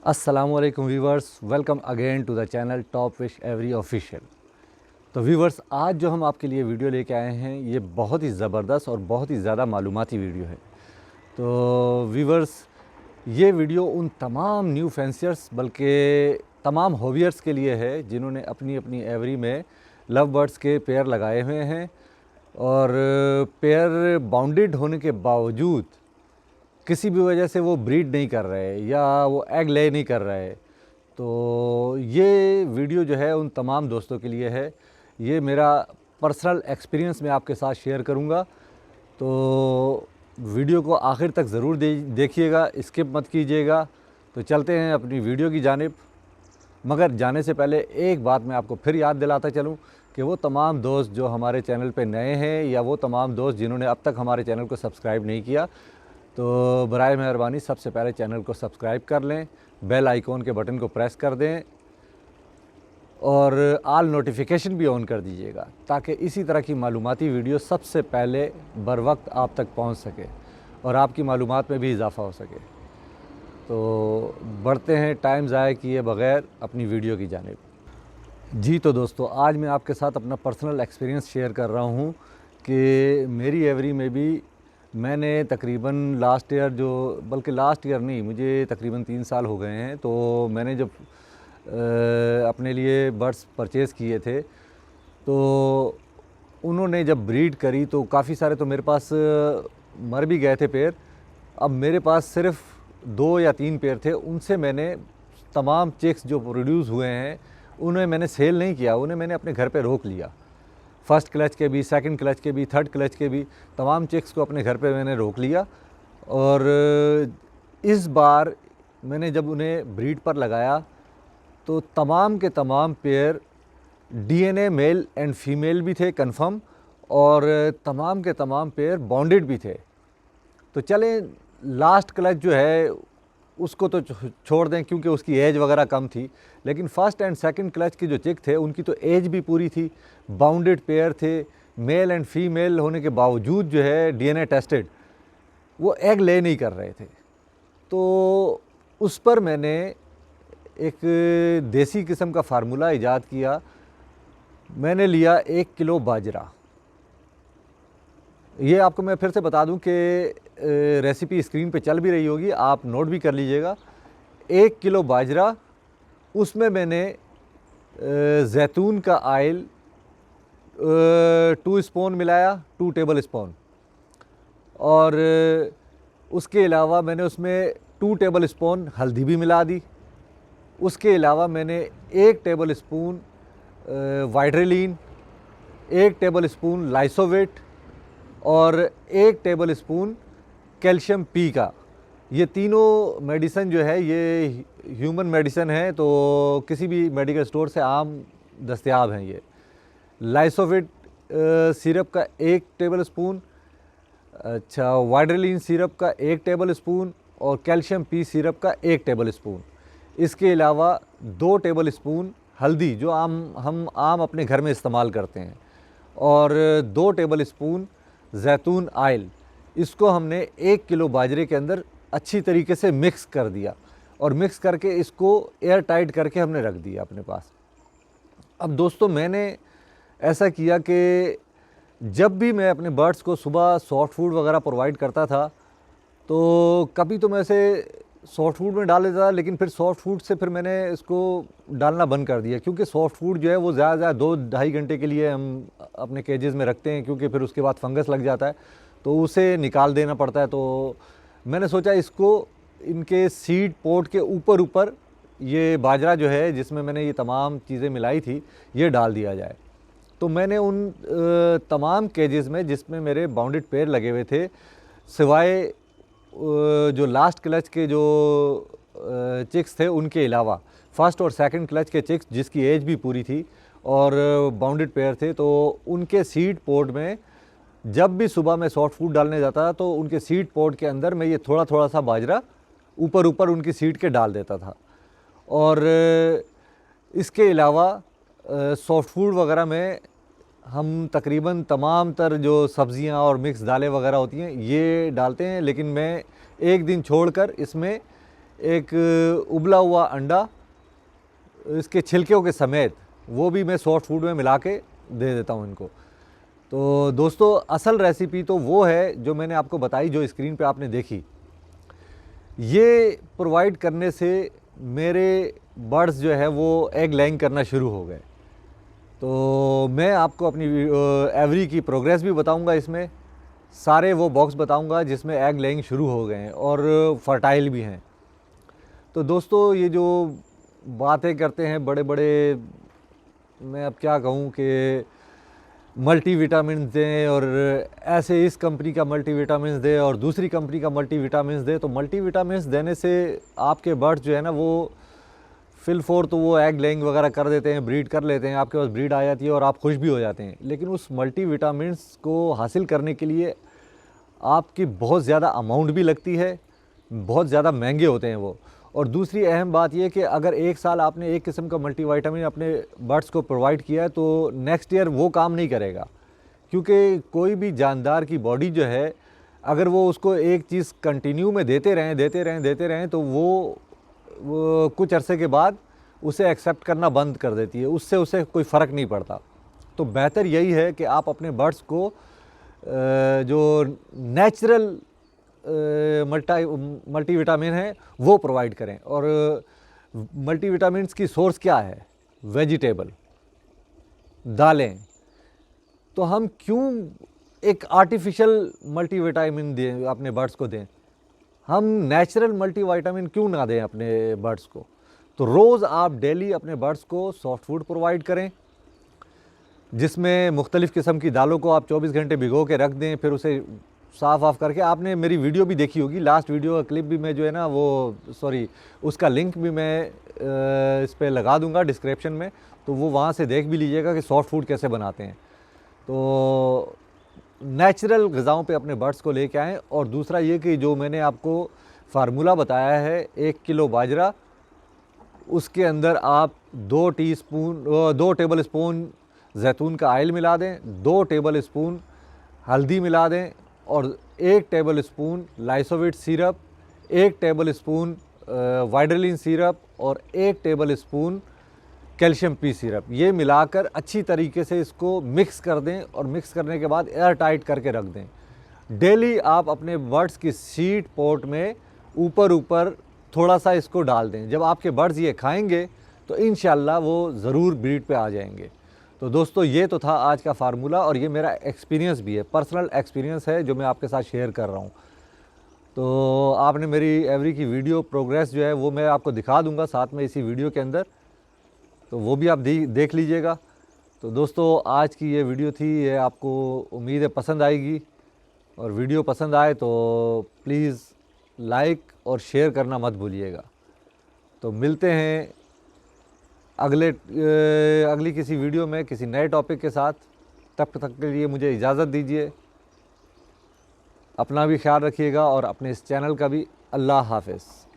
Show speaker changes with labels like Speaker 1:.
Speaker 1: अस्सलामुअलैकुम viewers, welcome again to the channel top fish every official. तो viewers, आज जो हम आपके लिए वीडियो लेके आए हैं ये बहुत ही ज़बरदस्त और बहुत ही ज़्यादा मालूमाती वीडियो है। तो व्यूवर्स, ये वीडियो उन तमाम न्यू फैंसियर्स बल्कि तमाम हॉबियर्स के लिए है जिन्होंने अपनी अपनी एवरी में लव बर्ड्स के पेयर लगाए हुए हैं और पेयर बाउंडेड होने के बावजूद किसी भी वजह से वो ब्रीड नहीं कर रहे या वो एग ले नहीं कर रहे। तो ये वीडियो जो है उन तमाम दोस्तों के लिए है। ये मेरा पर्सनल एक्सपीरियंस मैं आपके साथ शेयर करूँगा, तो वीडियो को आखिर तक ज़रूर देखिएगा, स्किप मत कीजिएगा। तो चलते हैं अपनी वीडियो की जानिब। मगर जाने से पहले एक बात मैं आपको फिर याद दिलाता चलूँ कि वो तमाम दोस्त जो हमारे चैनल पे नए हैं या वो तमाम दोस्त जिन्होंने अब तक हमारे चैनल को सब्सक्राइब नहीं किया, तो बराए मेहरबानी सबसे पहले चैनल को सब्सक्राइब कर लें, बेल आइकॉन के बटन को प्रेस कर दें और आल नोटिफिकेशन भी ऑन कर दीजिएगा ताकि इसी तरह की मालूमाती वीडियो सबसे पहले बर वक्त आप तक पहुंच सके और आपकी मालूमात में भी इजाफ़ा हो सके। तो बढ़ते हैं टाइम ज़ाया किए बग़ैर अपनी वीडियो की जानिब। जी तो दोस्तों, आज मैं आपके साथ अपना पर्सनल एक्सपीरियंस शेयर कर रहा हूँ कि मेरी एवरी में भी मैंने तकरीबन लास्ट ईयर नहीं, मुझे तकरीबन 3 साल हो गए हैं। तो मैंने जब अपने लिए बर्ड्स परचेज़ किए थे तो उन्होंने जब ब्रीड करी तो काफ़ी सारे तो मेरे पास मर भी गए थे पेयर। अब मेरे पास सिर्फ 2 या 3 पेयर थे, उनसे मैंने तमाम चिक्स जो प्रोड्यूस हुए हैं उन्हें मैंने सेल नहीं किया, उन्हें मैंने अपने घर पे रोक लिया। फर्स्ट क्लच के भी, सेकंड क्लच के भी, थर्ड क्लच के भी तमाम चिक्स को अपने घर पे मैंने रोक लिया। और इस बार मैंने जब उन्हें ब्रीड पर लगाया तो तमाम के तमाम pair DNA male and female भी थे कंफर्म, और तमाम के तमाम पेयर बॉन्डेड भी थे। तो चलें, लास्ट क्लच जो है उसको तो छोड़ दें क्योंकि उसकी एज वगैरह कम थी, लेकिन फ़र्स्ट एंड सेकंड क्लच के जो चिक थे उनकी तो एज भी पूरी थी, बाउंडेड पेयर थे, मेल एंड फीमेल होने के बावजूद जो है डीएनए टेस्टेड, वो एग ले नहीं कर रहे थे। तो उस पर मैंने एक देसी किस्म का फार्मूला ईजाद किया। मैंने लिया 1 किलो बाजरा। ये आपको मैं फिर से बता दूं कि रेसिपी स्क्रीन पे चल भी रही होगी, आप नोट भी कर लीजिएगा। 1 किलो बाजरा, उसमें मैंने जैतून का आयल 2 स्पून मिलाया, 2 टेबल स्पून, और उसके अलावा मैंने उसमें 2 टेबल स्पून हल्दी भी मिला दी। उसके अलावा मैंने 1 टेबल स्पून वाइड्रेलिन, 1 टेबल स्पून लाइसोवेट और 1 टेबल स्पून कैल्शियम पी का। ये तीनों मेडिसन जो है ये ह्यूमन मेडिसन है, तो किसी भी मेडिकल स्टोर से आम दस्तयाब हैं। ये लाइसोवेट सिरप का 1 टेबल स्पून, अच्छा वाइड्रेलिन सिरप का 1 टेबल स्पून और कैल्शियम पी सिरप का 1 टेबल स्पून। इसके अलावा 2 टेबल स्पून हल्दी जो हम आम अपने घर में इस्तेमाल करते हैं, और 2 टेबल स्पून जैतून आयल। इसको हमने 1 किलो बाजरे के अंदर अच्छी तरीके से मिक्स कर दिया और मिक्स करके इसको एयर टाइट करके हमने रख दिया अपने पास। अब दोस्तों, मैंने ऐसा किया कि जब भी मैं अपने बर्ड्स को सुबह सॉफ्ट फूड वगैरह प्रोवाइड करता था तो कभी तो मैं इसे सॉफ्ट फूड में डाल देता था, लेकिन फिर सॉफ्ट फूड से फिर मैंने इसको डालना बंद कर दिया, क्योंकि सॉफ्ट फूड जो है वो ज़्यादा 2-2.5 घंटे के लिए हम अपने केजेस में रखते हैं, क्योंकि फिर उसके बाद फंगस लग जाता है तो उसे निकाल देना पड़ता है। तो मैंने सोचा इसको इनके सीड पोट के ऊपर ये बाजरा जो है जिसमें मैंने ये तमाम चीज़ें मिलाई थी ये डाल दिया जाए। तो मैंने उन तमाम केजेस में जिसमें मेरे बाउंडेड पेयर लगे हुए थे, सिवाय जो लास्ट क्लच के जो चिक्स थे उनके अलावा फर्स्ट और सेकंड क्लच के चिक्स जिसकी एज भी पूरी थी और बाउंडेड पेयर थे, तो उनके सीड पोट में जब भी सुबह मैं सॉफ्ट फूड डालने जाता तो उनके सीड पोट के अंदर मैं ये थोड़ा थोड़ा सा बाजरा ऊपर उनकी सीड के डाल देता था। और इसके अलावा सॉफ्ट फूड वगैरह में हम तकरीबन तमाम तर जो सब्ज़ियां और मिक्स दालें वगैरह होती हैं ये डालते हैं, लेकिन मैं एक दिन छोड़कर इसमें एक उबला हुआ अंडा इसके छिलकों के समेत, वो भी मैं सॉफ्ट फूड में मिला के दे देता हूँ इनको। तो दोस्तों असल रेसिपी तो वो है जो मैंने आपको बताई, जो स्क्रीन पे आपने देखी। ये प्रोवाइड करने से मेरे बर्ड्स जो है वो एग लेइंग करना शुरू हो गए। तो मैं आपको अपनी एवरी की प्रोग्रेस भी बताऊंगा, इसमें सारे वो बॉक्स बताऊंगा जिसमें एग लेइंग शुरू हो गए हैं और फर्टाइल भी हैं। तो दोस्तों ये जो बातें करते हैं बड़े बड़े, मैं अब क्या कहूँ कि मल्टीविटामिन दें और ऐसे इस कंपनी का मल्टीविटामिन दें और दूसरी कंपनी का मल्टीविटामिन दें, तो मल्टीविटामिन देने से आपके बर्ड्स जो है ना वो फिल फोर तो वो एग लेइंग वगैरह कर देते हैं, ब्रीड कर लेते हैं, आपके पास ब्रीड आ जाती है और आप खुश भी हो जाते हैं। लेकिन उस मल्टीविटामिन्स को हासिल करने के लिए आपकी बहुत ज़्यादा अमाउंट भी लगती है, बहुत ज़्यादा महंगे होते हैं वो। और दूसरी अहम बात यह कि अगर एक साल आपने एक किस्म का मल्टीविटामिन अपने बर्ड्स को प्रोवाइड किया है तो नेक्स्ट ईयर वो काम नहीं करेगा, क्योंकि कोई भी जानदार की बॉडी जो है अगर वो उसको एक चीज़ कंटिन्यू में देते रहें तो वो कुछ अरसे के बाद उसे एक्सेप्ट करना बंद कर देती है, उससे उसे कोई फ़र्क नहीं पड़ता। तो बेहतर यही है कि आप अपने बर्ड्स को जो नेचुरल मल्टीविटामिन है वो प्रोवाइड करें। और मल्टीविटामिन्स की सोर्स क्या है? वेजिटेबल, दालें। तो हम क्यों एक आर्टिफिशियल मल्टीविटामिन दें अपने बर्ड्स को दें? हम नेचुरल मल्टीविटामिन क्यों ना दें अपने बर्ड्स को? तो रोज़ आप डेली अपने बर्ड्स को सॉफ्ट फूड प्रोवाइड करें, जिसमें मुख्तलिफ़ किस्म की दालों को आप 24 घंटे भिगो के रख दें, फिर उसे साफ़ ऑफ करके। आपने मेरी वीडियो भी देखी होगी, लास्ट वीडियो का क्लिप भी मैं जो है ना वो उसका लिंक भी मैं इस पर लगा दूंगा डिस्क्रिप्शन में, तो वो वहाँ से देख भी लीजिएगा कि सॉफ्ट फूड कैसे बनाते हैं। तो नेचुरल ग़िज़ाओं पे अपने बर्ड्स को लेके आएँ। और दूसरा ये कि जो मैंने आपको फार्मूला बताया है 1 किलो बाजरा, उसके अंदर आप 2 टेबल स्पून जैतून का ऑयल मिला दें, 2 टेबल स्पून हल्दी मिला दें और 1 टेबल स्पून लाइसोविट सिरप, 1 टेबल स्पून वाइडरलिन सिरप और 1 tablespoon calcium P syrup, ये मिलाकर अच्छी तरीके से इसको मिक्स कर दें और मिक्स करने के बाद एयर टाइट करके रख दें। डेली आप अपने बर्ड्स की सीड पॉट में ऊपर थोड़ा सा इसको डाल दें। जब आपके बर्ड्स ये खाएंगे तो इंशाल्लाह वो ज़रूर ब्रीड पे आ जाएंगे। तो दोस्तों ये तो था आज का फार्मूला और ये मेरा एक्सपीरियंस भी है, पर्सनल एक्सपीरियंस है जो मैं आपके साथ शेयर कर रहा हूँ। तो आपने मेरी एवरी की वीडियो प्रोग्रेस जो है वो मैं आपको दिखा दूँगा साथ में इसी वीडियो के अंदर, तो वो भी आप देख लीजिएगा। तो दोस्तों आज की ये वीडियो थी, ये आपको उम्मीद है पसंद आएगी, और वीडियो पसंद आए तो प्लीज़ लाइक और शेयर करना मत भूलिएगा। तो मिलते हैं अगली किसी वीडियो में किसी नए टॉपिक के साथ। तब तक के लिए मुझे इजाज़त दीजिए, अपना भी ख्याल रखिएगा और अपने इस चैनल का भी। अल्लाह हाफ़िज़।